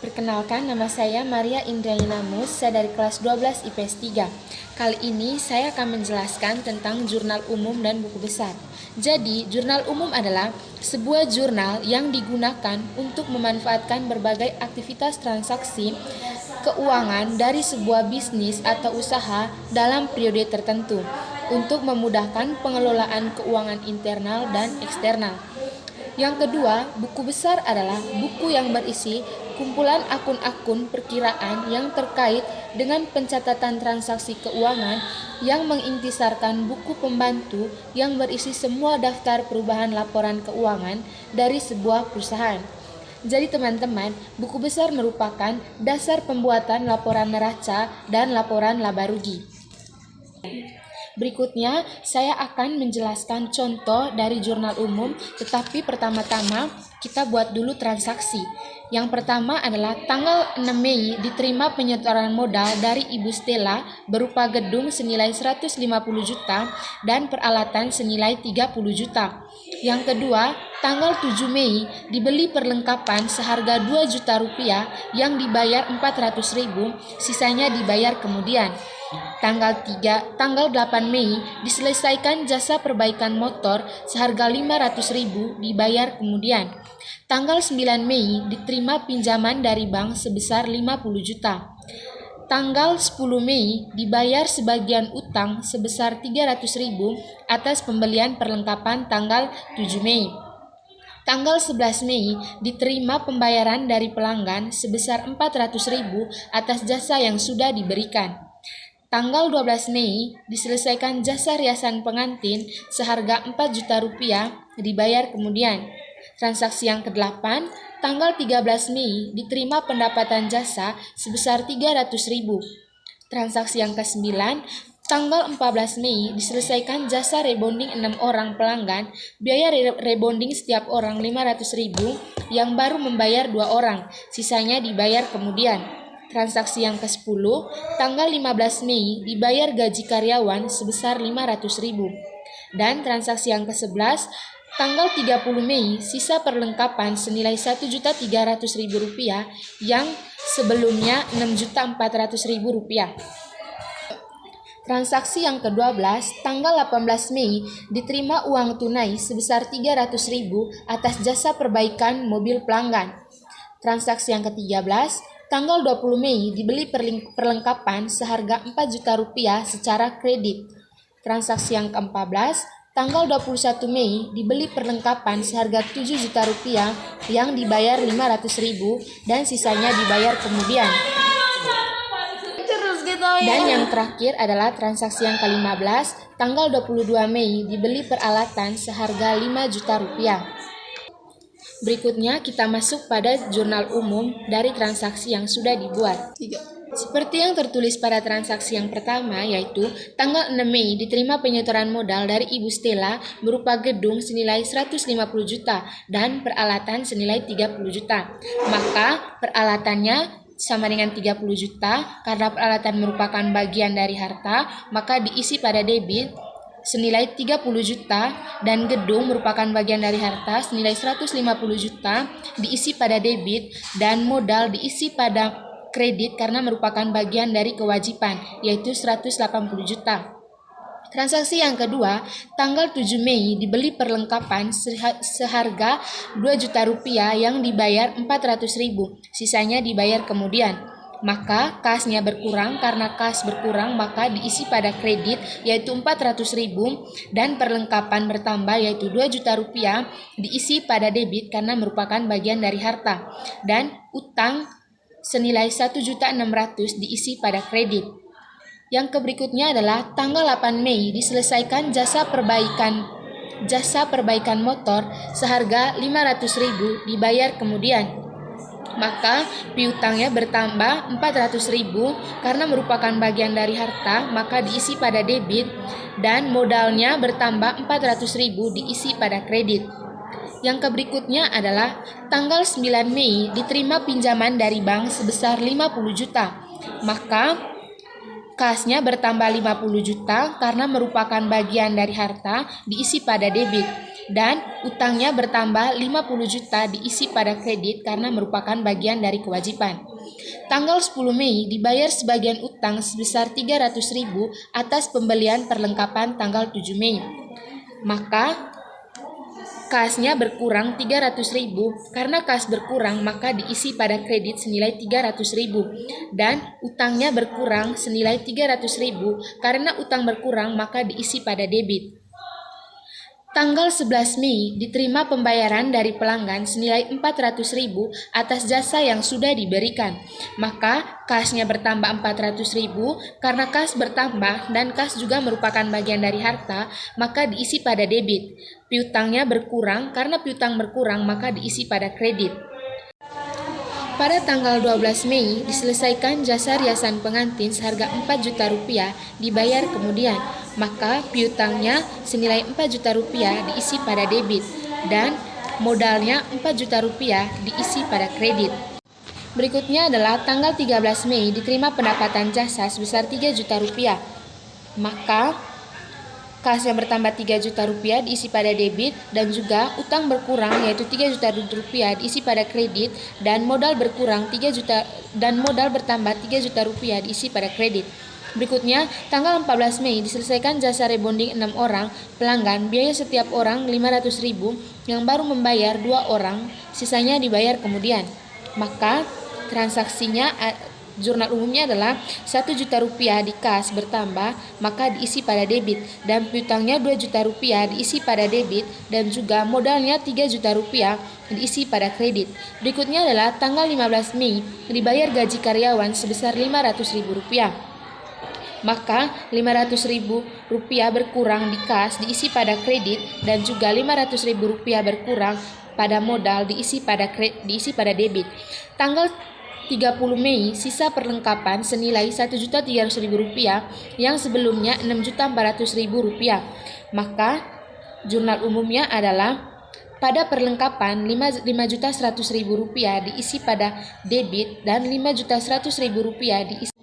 Perkenalkan, nama saya Maria Indrayana Mus, saya dari kelas 12 IPS 3. Kali ini saya akan menjelaskan tentang jurnal umum dan buku besar. Jadi, jurnal umum adalah sebuah jurnal yang digunakan untuk memanfaatkan berbagai aktivitas transaksi keuangan dari sebuah bisnis atau usaha dalam periode tertentu untuk memudahkan pengelolaan keuangan internal dan eksternal. Yang kedua, buku besar adalah buku yang berisi kumpulan akun-akun perkiraan yang terkait dengan pencatatan transaksi keuangan yang mengintisarkan buku pembantu yang berisi semua daftar perubahan laporan keuangan dari sebuah perusahaan. Jadi teman-teman, buku besar merupakan dasar pembuatan laporan neraca dan laporan laba rugi. Berikutnya, saya akan menjelaskan contoh dari jurnal umum, tetapi pertama-tama kita buat dulu transaksi. Yang pertama adalah tanggal 6 Mei diterima penyetoran modal dari Ibu Stella berupa gedung senilai 150 juta dan peralatan senilai 30 juta. Yang kedua, tanggal 7 Mei dibeli perlengkapan seharga 2 juta rupiah yang dibayar 400.000, sisanya dibayar kemudian. Tanggal 8 Mei diselesaikan jasa perbaikan motor seharga 500.000 dibayar kemudian. Tanggal 9 Mei diterima pinjaman dari bank sebesar 50 juta. Tanggal 10 Mei dibayar sebagian utang sebesar 300.000 atas pembelian perlengkapan tanggal 7 Mei. Tanggal 11 Mei diterima pembayaran dari pelanggan sebesar 400.000 atas jasa yang sudah diberikan. Tanggal 12 Mei diselesaikan jasa riasan pengantin seharga 4 juta rupiah dibayar kemudian. Transaksi yang ke-8, tanggal 13 Mei diterima pendapatan jasa sebesar 300.000. Transaksi yang ke-9, tanggal 14 Mei diselesaikan jasa rebonding 6 orang pelanggan, biaya rebonding setiap orang 500.000 yang baru membayar 2 orang, sisanya dibayar kemudian. Transaksi yang ke-10, tanggal 15 Mei dibayar gaji karyawan sebesar 500.000. Dan transaksi yang ke-11, tanggal 30 Mei sisa perlengkapan senilai 1.300.000 rupiah yang sebelumnya 6.400.000 rupiah. Transaksi yang ke-12, tanggal 18 Mei diterima uang tunai sebesar 300.000 atas jasa perbaikan mobil pelanggan. Transaksi yang ke-13, tanggal 20 Mei dibeli perlengkapan seharga 4 juta rupiah secara kredit. Transaksi yang ke-14, tanggal 21 Mei dibeli perlengkapan seharga 7 juta rupiah yang dibayar 500.000 dan sisanya dibayar kemudian. Dan yang terakhir adalah transaksi yang ke-15, tanggal 22 Mei dibeli peralatan seharga 5 juta rupiah. Berikutnya kita masuk pada jurnal umum dari transaksi yang sudah dibuat. Seperti yang tertulis pada transaksi yang pertama, yaitu tanggal 6 Mei diterima penyetoran modal dari Ibu Stella berupa gedung senilai 150 juta dan peralatan senilai 30 juta. Maka peralatannya sama dengan 30 juta, karena peralatan merupakan bagian dari harta, maka diisi pada debit senilai 30 juta dan gedung merupakan bagian dari harta senilai 150 juta diisi pada debit dan modal diisi pada kredit karena merupakan bagian dari kewajiban yaitu 180 juta. Transaksi yang kedua, tanggal 7 Mei dibeli perlengkapan seharga 2 juta rupiah yang dibayar 400.000, sisanya dibayar kemudian. Maka kasnya berkurang, karena kas berkurang maka diisi pada kredit yaitu 400.000 dan perlengkapan bertambah yaitu 2 juta rupiah diisi pada debit karena merupakan bagian dari harta dan utang senilai 1.600.000 diisi pada kredit. Yang berikutnya adalah tanggal 8 Mei diselesaikan jasa perbaikan motor seharga 500.000 dibayar kemudian. Maka piutangnya bertambah 400.000 karena merupakan bagian dari harta, maka diisi pada debit dan modalnya bertambah 400.000 diisi pada kredit. Yang berikutnya adalah tanggal 9 Mei diterima pinjaman dari bank sebesar 50 juta. Maka kasnya bertambah 50 juta karena merupakan bagian dari harta diisi pada debit. dan utangnya bertambah 50 juta diisi pada kredit karena merupakan bagian dari kewajiban. Tanggal 10 Mei dibayar sebagian utang sebesar 300.000 atas pembelian perlengkapan tanggal 7 Mei. Maka kasnya berkurang 300.000. Karena kas berkurang maka diisi pada kredit senilai 300.000 dan utangnya berkurang senilai 300.000. Karena utang berkurang maka diisi pada debit. Tanggal 11 Mei diterima pembayaran dari pelanggan senilai 400.000 atas jasa yang sudah diberikan. Maka kasnya bertambah 400.000 karena kas bertambah dan kas juga merupakan bagian dari harta, maka diisi pada debit. Piutangnya berkurang karena piutang berkurang maka diisi pada kredit. Pada tanggal 12 Mei diselesaikan jasa riasan pengantin seharga 4 juta rupiah dibayar kemudian, maka piutangnya senilai 4 juta rupiah diisi pada debit dan modalnya 4 juta rupiah diisi pada kredit. Berikutnya adalah tanggal 13 Mei diterima pendapatan jasa sebesar 3 juta rupiah, maka kas yang bertambah 3 juta rupiah diisi pada debit dan juga utang berkurang yaitu 3 juta rupiah diisi pada kredit dan modal berkurang 3 juta dan modal bertambah 3 juta rupiah diisi pada kredit. Berikutnya, tanggal 14 Mei diselesaikan jasa rebonding 6 orang pelanggan, biaya setiap orang 500.000 yang baru membayar 2 orang, sisanya dibayar kemudian. Maka transaksinya jurnal umumnya adalah 1 juta rupiah di kas bertambah maka diisi pada debit dan piutangnya 2 juta rupiah diisi pada debit dan juga modalnya 3 juta rupiah diisi pada kredit. Berikutnya adalah tanggal 15 Mei dibayar gaji karyawan sebesar 500.000 rupiah. Maka 500.000 rupiah berkurang di kas diisi pada kredit dan juga 500.000 rupiah berkurang pada modal diisi pada debit. Tanggal 30 Mei sisa perlengkapan senilai 1.300.000 rupiah yang sebelumnya 6.400.000 rupiah. Maka jurnal umumnya adalah pada perlengkapan 5.100.000 rupiah diisi pada debit dan 5.100.000 rupiah diisi.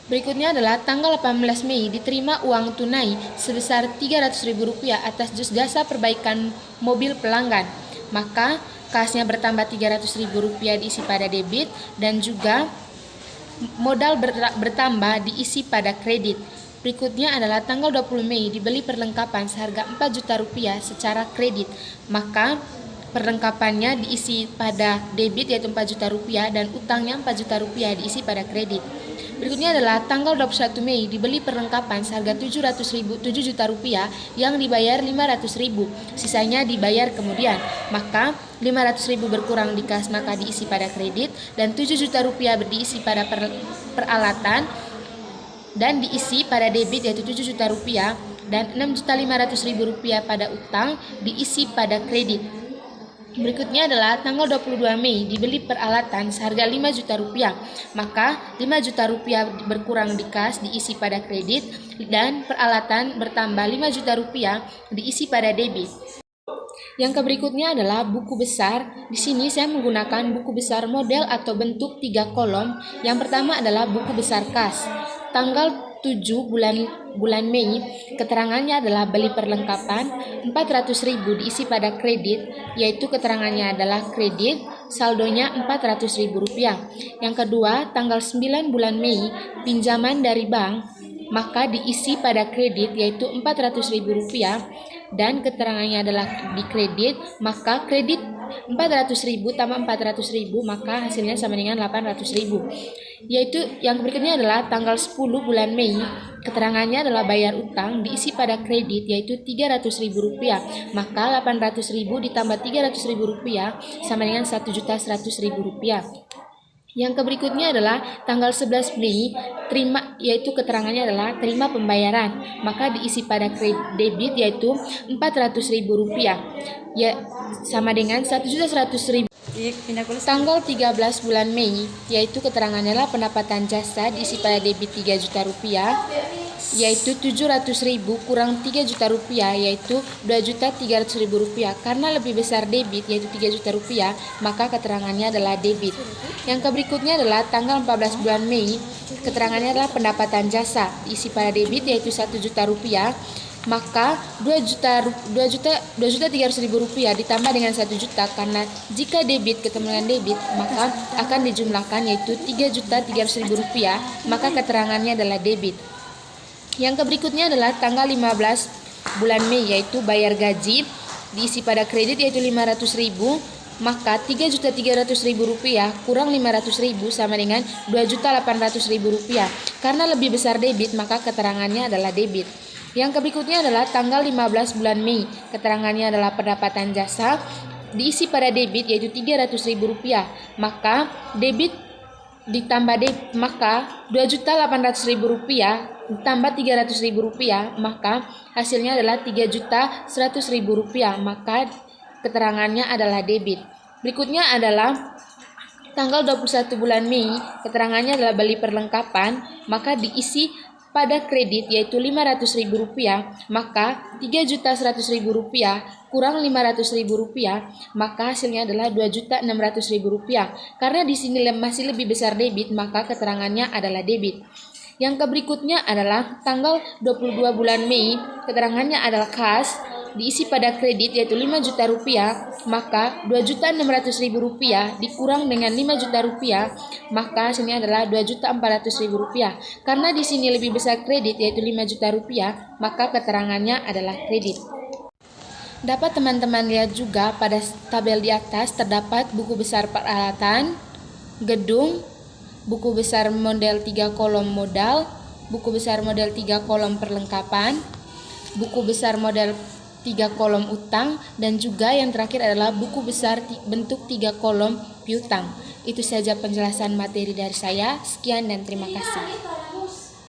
Berikutnya adalah tanggal 18 Mei diterima uang tunai sebesar 300.000 rupiah atas jasa perbaikan mobil pelanggan. Maka kasnya bertambah 300.000 rupiah diisi pada debit dan juga modal bertambah diisi pada kredit. Berikutnya adalah tanggal 20 Mei dibeli perlengkapan seharga 4 juta rupiah secara kredit. Maka perlengkapannya diisi pada debit yaitu 4 juta rupiah dan utangnya 4 juta rupiah diisi pada kredit. Berikutnya adalah tanggal 21 Mei dibeli perlengkapan seharga 7 juta rupiah yang dibayar 500.000, sisanya dibayar kemudian. Maka 500.000 berkurang di kas maka diisi pada kredit dan 7 juta rupiah diisi pada peralatan dan diisi pada debit yaitu 7 juta rupiah dan 6.500.000 rupiah pada utang diisi pada kredit. Berikutnya adalah tanggal 22 Mei dibeli peralatan seharga 5 juta rupiah. Maka 5 juta rupiah berkurang di kas diisi pada kredit dan peralatan bertambah 5 juta rupiah diisi pada debit. Yang berikutnya adalah buku besar. Di sini saya menggunakan buku besar model atau bentuk 3 kolom. Yang pertama adalah buku besar kas. Tanggal 7 bulan Mei, keterangannya adalah beli perlengkapan 400.000 diisi pada kredit, yaitu keterangannya adalah kredit, saldonya 400.000 rupiah. Yang kedua, tanggal 9 bulan Mei, pinjaman dari bank, maka diisi pada kredit yaitu 400.000 rupiah dan keterangannya adalah di kredit, maka kredit 400.000 tambah 400.000 maka hasilnya sama dengan 800.000. Yaitu yang berikutnya adalah tanggal 10 bulan Mei, keterangannya adalah bayar utang diisi pada kredit yaitu 300.000 rupiah, maka 800.000 ditambah 300.000 rupiah sama dengan 1.100.000 rupiah. Yang berikutnya adalah tanggal 11 Mei, yaitu keterangannya adalah terima pembayaran, maka diisi pada debit yaitu 400.000 rupiah, ya sama dengan 1.100.000. Tanggal 13 bulan Mei, yaitu keterangannya adalah pendapatan jasa diisi pada debit 3 juta rupiah, yaitu 700.000 kurang 3 juta rupiah, yaitu 2.300.000 rupiah. Karena lebih besar debit, yaitu 3 juta rupiah, maka keterangannya adalah debit. Yang berikutnya adalah tanggal 14 bulan Mei, keterangannya adalah pendapatan jasa diisi pada debit, yaitu 1 juta rupiah, maka 2.300.000 rupiah ditambah dengan 1 juta, karena jika debit ketemu dengan debit maka akan dijumlahkan, yaitu 3.300.000 rupiah, maka keterangannya adalah debit. Yang berikutnya adalah tanggal 15 bulan Mei, yaitu bayar gaji diisi pada kredit yaitu 500.000, maka 3.300.000 rupiah kurang 500.000 sama dengan 2.800.000 rupiah. Karena lebih besar debit maka keterangannya adalah debit. Yang berikutnya adalah tanggal 15 bulan Mei, keterangannya adalah pendapatan jasa diisi pada debit yaitu 300.000 rupiah, maka debit ditambah maka 2.800.000 rupiah ditambah 300.000 rupiah, maka hasilnya adalah 3.100.000 rupiah, maka keterangannya adalah debit. Berikutnya adalah tanggal 21 bulan Mei, keterangannya adalah beli perlengkapan, maka diisi pada kredit yaitu 500.000 rupiah, maka 3.100.000 rupiah kurang 500.000 rupiah, maka hasilnya adalah 2.600.000 rupiah. Karena di sini masih lebih besar debit, maka keterangannya adalah debit. Yang berikutnya adalah tanggal 22 bulan Mei, keterangannya adalah kas, diisi pada kredit yaitu 5 juta rupiah, maka 2.600.000 rupiah dikurang dengan 5 juta rupiah, maka hasilnya adalah 2.400.000 rupiah. Karena di sini lebih besar kredit yaitu 5 juta rupiah, maka keterangannya adalah kredit. Dapat teman-teman lihat juga pada tabel di atas terdapat buku besar peralatan, gedung, buku besar model 3 kolom modal, buku besar model 3 kolom perlengkapan, buku besar model 3 kolom utang, dan juga yang terakhir adalah buku besar bentuk 3 kolom piutang. Itu saja penjelasan materi dari saya. Sekian dan terima kasih.